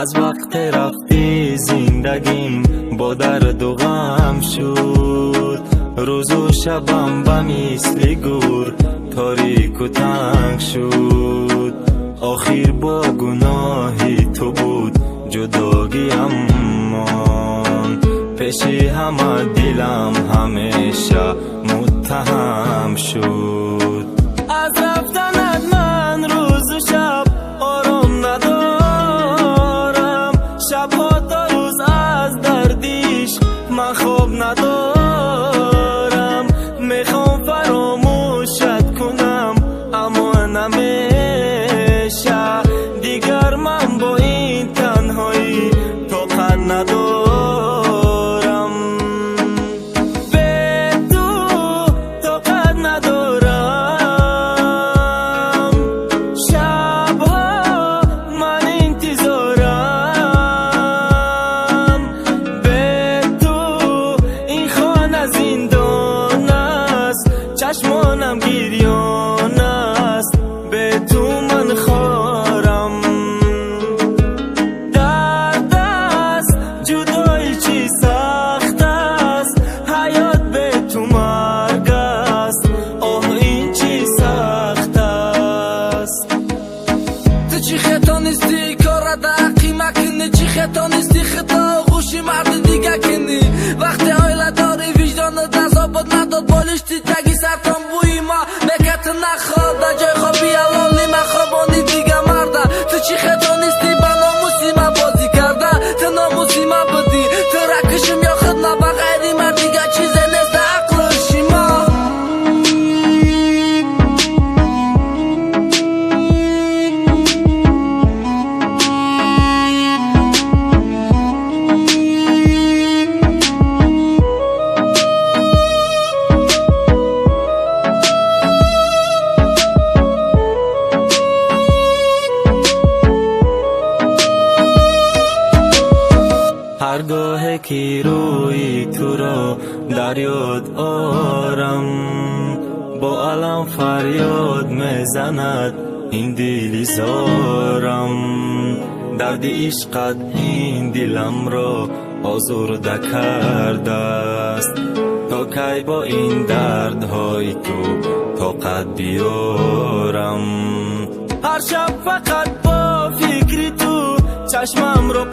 از وقت رفتی زندگیم با درد و غم شد، روز و شبم به مثل گور تاریک و تنگ شد. آخر با گناهی تو بود جداگیم مان، پیش همه دلم همیشه متهم شد. از رفتنت من روز و شب آرام ندارم، شبها تا روز از دردیش من خواب ندارم. میخوام فراموشت کنم اما نمیشه، دیگر من با این تنهایی طاقت ندارم. به تو طاقت ندارم، شبها من انتظارم. به تو این خانه زندان است، چشمانم گریان است. به تو من خارم، درد است جدایی چی سخت است، حیات به تو مرگ است. آه این چی سخت است. تو چی خطا نیستی کار دقی مکنی، چی خطا نیستی خطا خوشی مرد دیگه کنی. وقتی آیله داری وجدان دزابت نداد بالشتی تگی سرطان بوی ما بکت نخواد جای خوابی الانی مخوابانی دیگه مرده. تو چی خطا نیستی با ناموسی ما بازی کرده، تو ناموسی ما بودی تو رکشم یا خود نه بغیری مرد دیگه چیزه نیست عقلشی ما. هرگاه که روی تو را در یاد آرم، با علم فریاد میزند این دل زارم. درد عشقت این دلم را آزرده کرده است، تا کی با این دردهای تو طاقت بیارم. هر شب فقط با فکر تو چشمم رو